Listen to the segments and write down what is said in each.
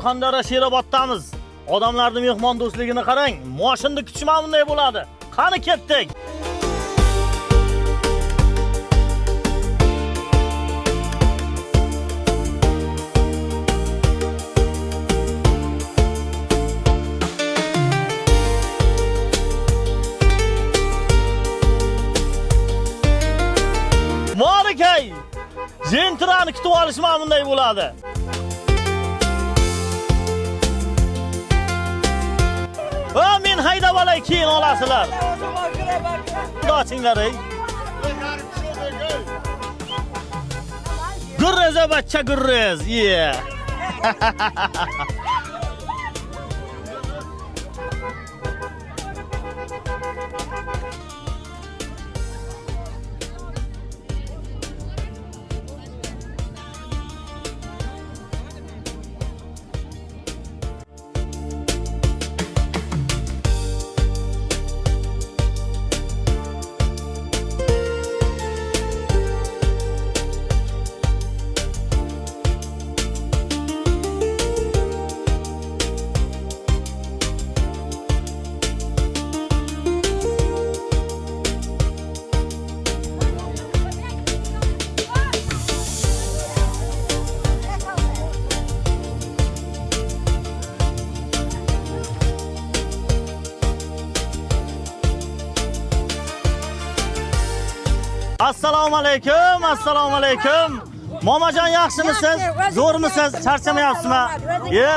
Surxondaryo Sherobodamiz. Odamlarning mehmon do'stligini qarang. Mashinani kutishma bunday bo'ladi. Qani ketdik. Monikay! Jentrani kutib olishma bunday bo'ladi. Men haydab olay, keyin olasizlar. Dochinglar ey. Gurrez bacha gurrez. Yeah. Assalomu alaykum, assalomu alaykum. Momajon yaxshimisiz? Zo'rmisiz? Charchamayapsizmi?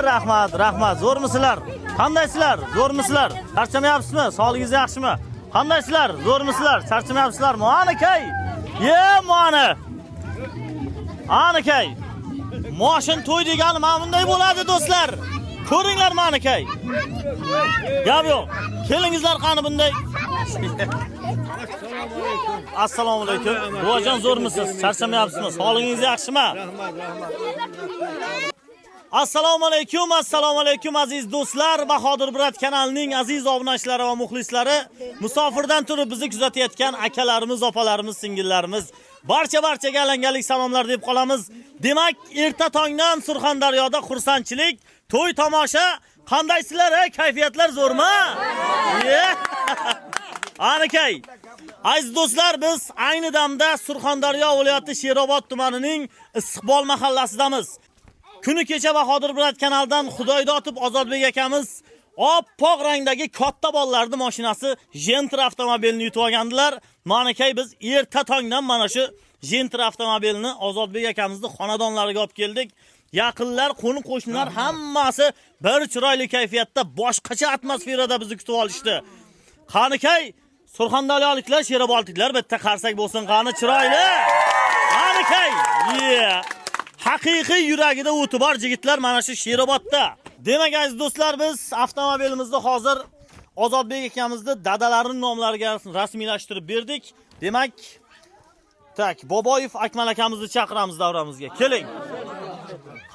Rahmat, rahmat. Zo'rmisizlar? Qandaysizlar? Zo'rmisizlar? Charchamayapsizmi? Sog'ligingiz yaxshimi? Qandaysizlar? Zo'rmisizlar? Charchamayapsizlarmi? Anakay. Mani. Anakay. Mashin to'y degani mana bunday bo'ladi do'stlar. Ko'ringlar manakay. Gap yo'q. Kelingizlar qani bunday. Assalomu alaykum. Buvajon zo'rmisiz? Charchamayapsizmi? Sog'ligingiz yaxshimi? Assalomu alaykum, assalomu alaykum aziz do'stlar. Bahodir Brat kanalining aziz obunachilari va muxlislari, musofirdan turib bizni kuzatayotgan akalarimiz, opalarimiz, singillarimiz, barchaga alanganlik salomlar deb qolamiz. Demak, erta tongdan Surxondaryoda xursandchilik, to'y tomosha. Qandaysizlar, kayfiyatlar zo'rmi? Anakay. Aziz do'stlar, biz ayni damda Surxondaryo viloyati Sherobod tumanining Istiqbol mahallasidamiz. Kuni kecha Bahodir Brat kanaldan Xudoydotib Ozodbek akamiz oppoq rangdagi katta bolalarning mashinasi Gentra avtomobilini yutib olgandilar. Manakay biz erta tongdan mana shu Gentra avtomobilini Ozodbek akamizning xonadonlariga olib keldik. Yaqinlar, qo'ni-qo'shnilar hammasi bir chiroyli kayfiyatda, boshqacha atmosferada bizni kutib olishdi. Qanakay, Surxondaryoliklar, Sherobodliklar bitta qarsak bo'lsin, qani chiroyli. Qanakay. Haqiqiy yuragida o'ti bor yigitlar mana shu Sherobodda. Demak aziz do'stlar, biz avtomobilimizni hozir Ozodbek akamizning dadalarining nomlariga rasmiylashtirib berdik. Demak, Boboyev Akmal akamizni chaqiramiz davramizga. Keling.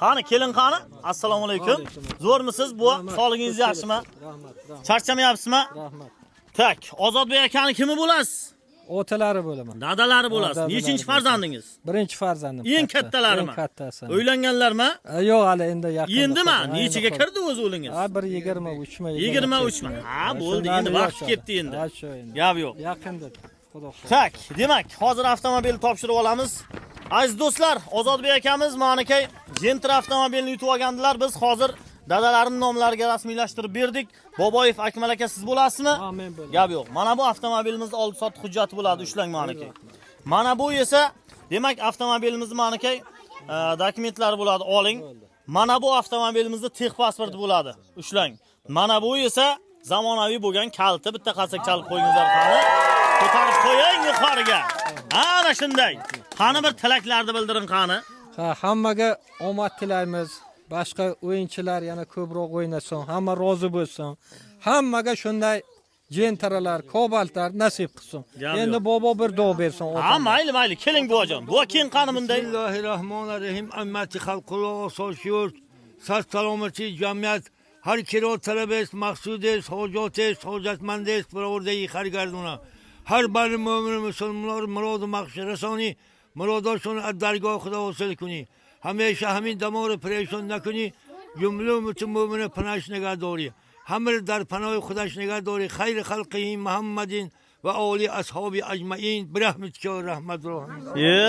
Qani, keling qani. Assalomu alaykum. Zo'rmisiz bu? Sog'ligingiz yaxshimi? Rahmat. Charchamayapsizmi? Rahmat. Ozodbek akani kimi bo'lasiz? Otalari bo'laman. Dadalari bo'lasiz. Nechinchi farzandingiz? Birinchi farzandim. Eng kattalarimi? Eng kattasi. Uylanganlarmi? Yo'q, hali endi yaqin. Endimi? Nechiga kirdi o'z o'g'lingiz? 1.23 mi? 23 mi? Bo'ldi, endi vaqt ketdi endi. Shu endi. Gap yo'q. Yaqinda. Xudo xohlasa. Demak, hozir avtomobilni topshirib olamiz. Aziz do'stlar, Ozodbek akamiz Manakay Gentra avtomobilini yutib olgandilar. Biz hozir dadalarining nomlariga rasmiylashtirib berdik. Boboyev Akmal aka siz bo'lasizmi? Men bo'laman. Gap yo'q. Mana bu avtomobilimizning oldi-sotdi hujjati bo'ladi, ushlang Manakay. Mana bu esa, demak, avtomobilimizni Manakay dokumentlari bo'ladi, oling. Mana bu avtomobilimizning texpasporti bo'ladi, ushlang. Mana bu esa zamonaviy bo'lgan kalti, bitta qarsak chalib qo'yingizlar qani. Ko'tarib qo'ying yuqoriga. Ana shunday. Qani bir tilaklarni bildiring qani. Hammaga omad tilaymiz. Boshqa o'yinchilar yana ko'proq o'ynasin, hamma rozi bo'lsin. Hammaga shunday Gentralar, Kobaltlar nasib qilsin. Endi bobo bir duo bersin. Mayli, keling buvajon. Bu keyin qani bunday. Bismillahirrahmanirrahim. Ammati xalqaro so'shiyot, salomatli jamiyat, har kiro talabes, maqsudes, hojotes, hojatmandes, birovdagi xargardona. Har bir mo'min musulmonlar murod maqsad rasoni, murodashon ad dargoh Xudo hosil kuni. Hamisha hamin damor parishon nakuni. جمله متون مومن پناهش نگاه داری همه در پناه خودش نگاه داری خیر خلقه محمدین و اولی اصحاب اجمعین برحمت که رحمت رو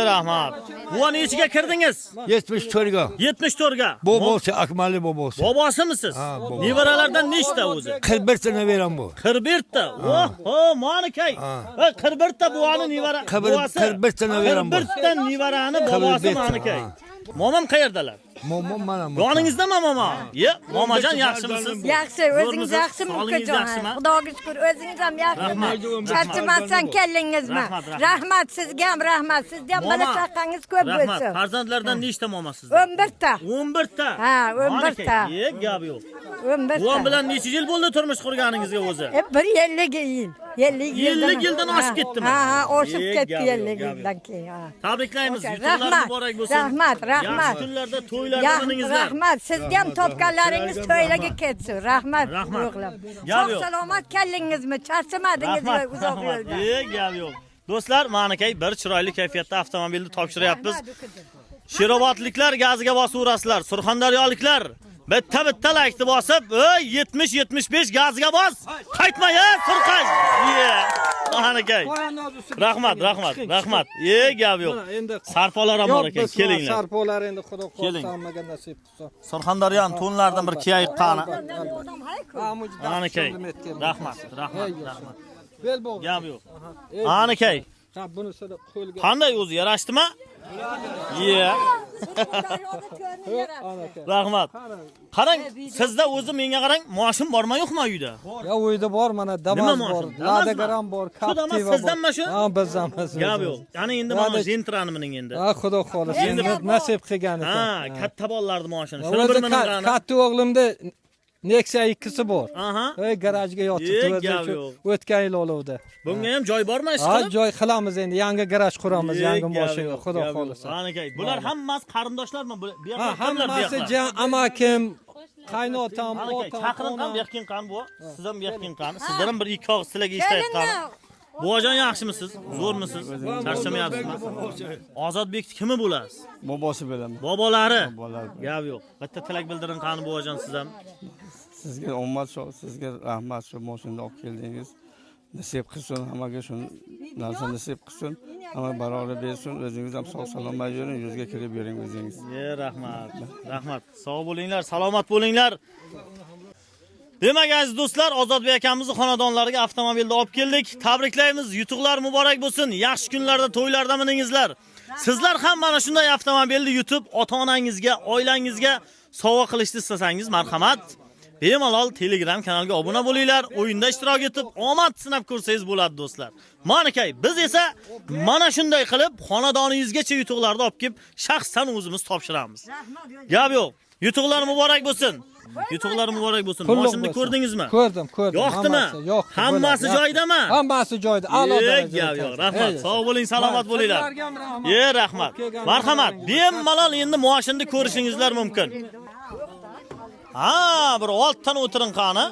Rahmat. Bu nechiga kirdingiz? 74 ga 74 ga. bobosi akmali bobosi Bobosimisiz? bobo. Nevaralardan nechta o'zi? 41 tane veren bu 41 ta. Oho, manakay. 41 ta buvani nevara. 41 tane veren bu 41 ta nevarani bobosi 41 ta, manakay. ha. Momam qayerdalar? momom mana Yoningizda mama? Ye, momajon yaxshimisiz? Yaxshi, o'zingiz yaxshimi Sog'ligingiz ukajon? yaxshimi? Xudoga shukr, o'zingiz ham yaxshimi? Rahmat. Charchamasdan keldingizmi? Rahmat, rahmat. Rahmat sizga ham rahmat. Sizga ham bola chaqangiz ko'p Rahmat. bo'lsin. Farzandlardan nechta moma sizda? 11 ta. 11 ta. Ha, 11 Manakay, ta. Ye, gap yo'q. 11 Buvam ta. bilan necha yil bo'ldi turmush qurganingizga o'zi? Bir 50 yil. 50 yildan oshib ketdimi? Ha, oshib Ye, ketdi gap yo'q, 50 gap yo'q. yildan keyin. ha. Tabriklaymiz. Okey, Yutuqlar rahmat, muborak bo'lsin. rahmat, rahmat. Yaxshi kunlarda to'ylarda Yaxshi, bo'lingizlar. rahmat. Sizga ham topganlaringiz to'ylarga ketsin. Rahmat, Rahmat. o'g'lim. Gap Sog' yo'q. salomat keldingizmi? Charchamadingizmi Rahmat. uzoq Rahmat. yo'ldan? Ye, gap yo'q. Do'stlar, ma'nakay bir chiroyli kayfiyatda avtomobilni topshiryapmiz. Sherobodliklar gaziga bosaverasizlar. Surxondaryoliklar bitta laykni bosib, 70-75 gaziga bos. Qaytma ya, surqash. Ye. Ma'nakay. Rahmat. Ye, gap yo'q. Endi Sarpolar ham bor ekan, kelinglar. Sarpolar endi xudo Keling. xohlasa hammaga nasib qilsin. Surxondaryoning to'nlaridan bir kiyayiq qani. Ma'nakay. Rahmat. Bel bo'g'. Gap yo'q. Ma'nakay. Ha, bunisini qo'lga. Qanday o'zi yarashdimi? Ye. Rahmat. Qarang, sizda o'zi menga qarang, moshin bormi yo'qmi uyda? Ya uyda bor, mana Nima Damas moshin? bor, Damas Ladagaram mi? bor, Shu Damas Captiva sizdanmi bor. shu? Ha, bizdan. Gap yo'q. Ya'ni endi mana Gentra'nimning endi. Ha, xudo xohlasa, endi nasib qilgan ekan. Ha, katta bolalarni moshini. Shuni bir O'zi minqani. katta o'g'limda Nexia 2si bor. Aha. Ey, garajga yotibdi Ye, o'zi gap shu yo'q. o'tgan yil olovda. Bunga ham joy bormi ish Ha, qilib? joy qilamiz endi, yangi garaj quramiz, yangi mashina, xudo xohlasa. Ma'nakay. Bular hammasi qarindoshlarmi? Bu Ha, yoqdagilar hammasi jan amakim, qaynotam, Ma'nakay, otam, chaqirin ham onam. beqin qani bu. Siz ham beqin qani. Sizlar ham bir ikki og'iz sizlarga eshitayotgan. Buvajon yaxshimisiz? Zo'rmisiz? Charchamayapsizmi? Ozodbekning kimi bo'lasiz? Bobosi bilan. Bobolari. Bobolar. Gap yo'q. Bitta tilak bildiring qani buvajon siz ham. Sizga omad shu, sizga rahmat shu moshinda olib keldingiz. Nasib qilsin, hammaga shu narsa nasib qilsin. Hamma barobar bersin, o'zingiz ham sog' salomat yuring, yuzga kirib yuring o'zingiz. Rahmat. Rahmat. Sog' bo'linglar, salomat bo'linglar. Demak aziz do'stlar, Ozodbek akamizning xonadonlariga avtomobilda olib keldik. Tabriklaymiz, yutuqlar muborak bo'lsin. Yaxshi kunlarda, to'ylarda miningizlar. Sizlar ham mana shunday avtomobilni yutib, ota-onangizga, oilangizga sovg'a qilishni istasangiz, marhamat. Bemalol Telegram kanaliga obuna bo'linglar, o'yinda ishtirok etib, omad sinab ko'rsangiz bo'ladi do'stlar. Ma'nakay, biz esa mana shunday qilib xonadoningizgacha yutuqlarni olib kelib, shaxsan o'zimiz topshiramiz. Gap yo'q. Yutuqlar muborak bo'lsin. Yutuqlar muborak bo'lsin. Mashinani ko'rdingizmi? Ko'rdim. Yoqdimi? Hammasi joyidami? Hammasi joyida. A'lo darajada. Gap yo'q. Rahmat. Sog' bo'ling, salomat bo'linglar. Rahmat. Marhamat. Bemalol endi mashinani ko'rishingizlar mumkin. Ha, bir oltdan o'tiring qani.